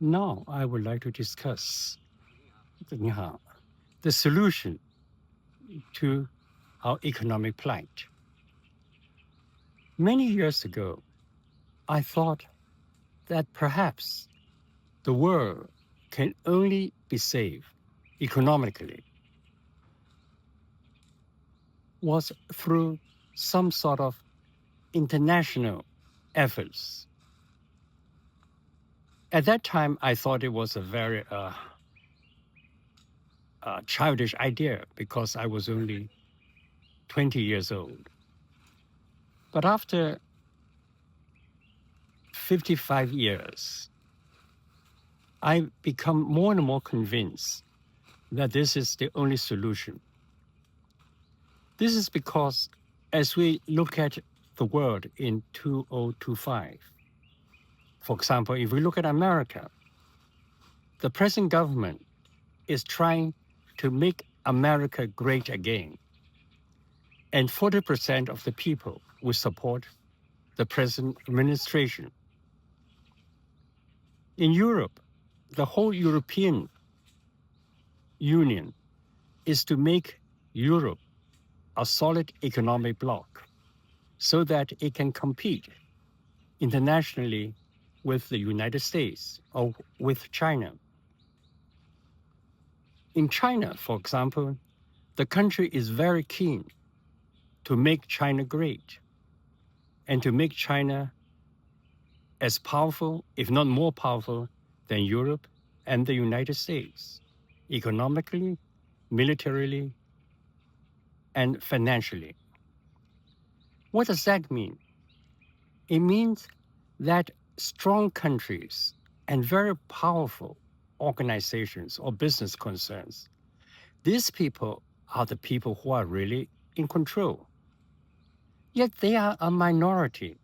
Now I would like to discuss 你好, the solution to our economic plight. Many years ago, I thought that perhaps the world can only be saved economically was through some sort of international efforts. At that time, I thought it was a very childish idea because I was only 20 years old. But after 55 years, I become more and more convinced that this is the only solution. This is because as we look at the world in 2025, for example, if we look at America, the present government is trying to make America great again. And 40% of the people will support the present administration. In Europe, the whole European Union is to make Europe a solid economic bloc so that it can compete internationally with the United States or with China. In China, for example, the country is very keen to make China great and to make China as powerful, if not more powerful, than Europe and the United States, economically, militarily, and financially. What does that mean? It means that strong countries and very powerful organizations or business concerns, these people are the people who are really in control. Yet they are a minority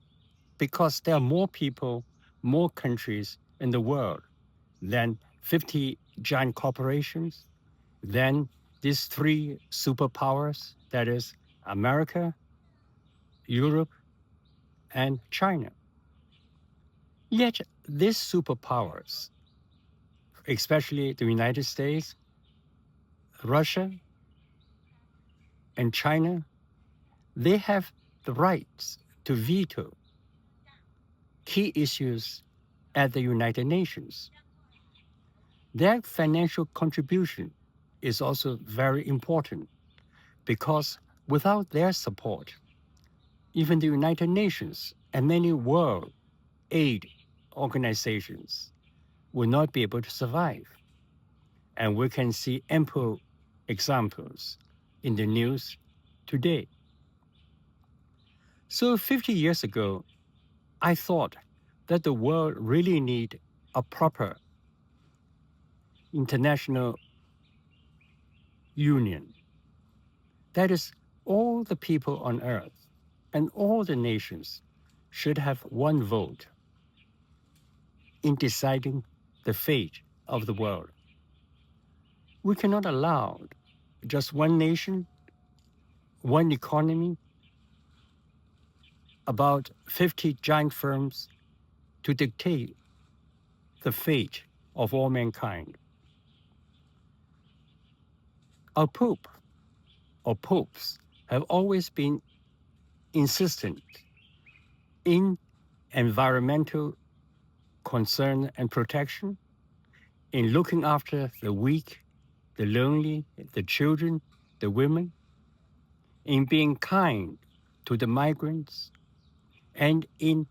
because there are more people, more countries in the world than 50 giant corporations, than these three superpowers, that is America, Europe, and China. Yet these superpowers, especially the United States, Russia, and China, they have the rights to veto key issues at the United Nations. Their financial contribution is also very important because without their support, even the United Nations and many world aid organizations will not be able to survive. And we can see ample examples in the news today. So 50 years ago, I thought that the world really need a proper international union. That is, all the people on earth and all the nations should have one vote in deciding the fate of the world. We cannot allow just one nation, one economy, about 50 giant firms to dictate the fate of all mankind. Our Pope or popes have always been insistent in environmental concern and protection, in looking after the weak, the lonely, the children, the women, in being kind to the migrants, and in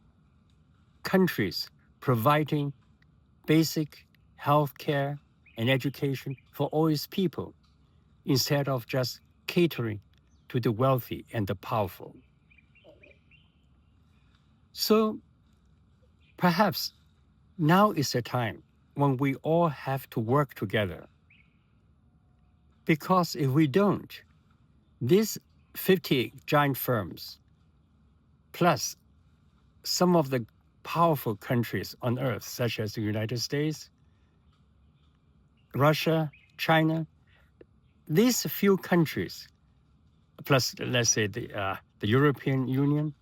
countries providing basic health care and education for all its people, instead of just catering to the wealthy and the powerful. So perhaps now is the time when we all have to work together. Because if we don't, these 50 giant firms, plus some of the powerful countries on earth, such as the United States, Russia, China, these few countries, plus let's say the European Union,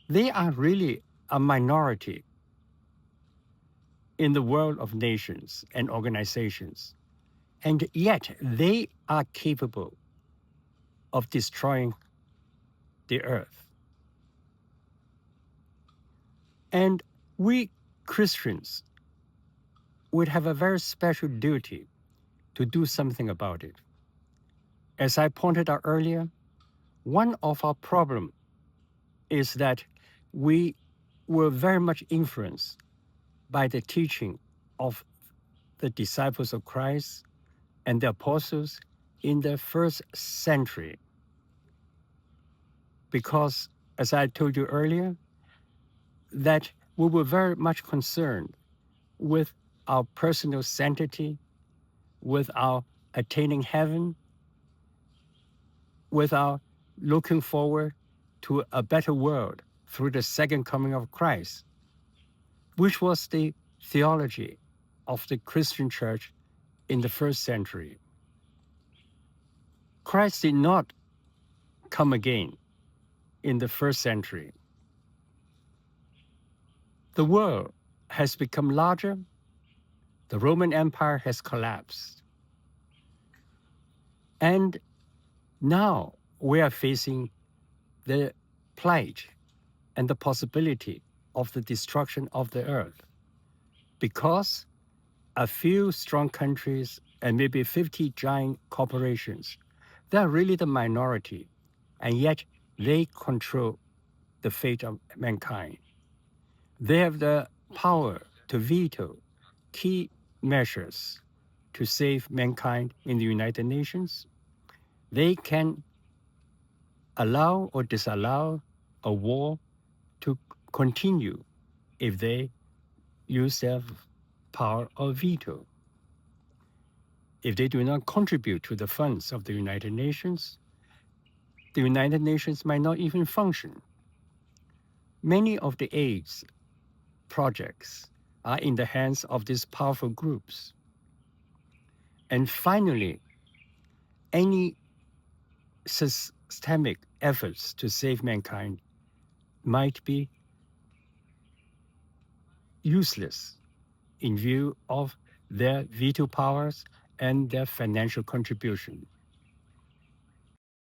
they are really a minority in the world of nations and organizations, and yet they are capable of destroying the earth. And we Christians would have a very special duty to do something about it. As I pointed out earlier, one of our problems is that we were very much influenced by the teaching of the disciples of Christ and the apostles in the first century. Because, as I told you earlier, that we were very much concerned with our personal sanctity, with our attaining heaven, with our looking forward to a better world through the second coming of Christ, which was the theology of the Christian church in the first century. Christ did not come again in the first century. The world has become larger. The Roman Empire has collapsed. And now we are facing the plight and the possibility of the destruction of the earth because a few strong countries and maybe 50 giant corporations, they're really the minority, and yet they control the fate of mankind. They have the power to veto key measures to save mankind in the United Nations. They can allow or disallow a war to continue if they use their power of veto. If they do not contribute to the funds of the United Nations might not even function. Many of the AIDS projects are in the hands of these powerful groups. And finally, any systemic efforts to save mankind might be useless in view of their veto powers and their financial contribution.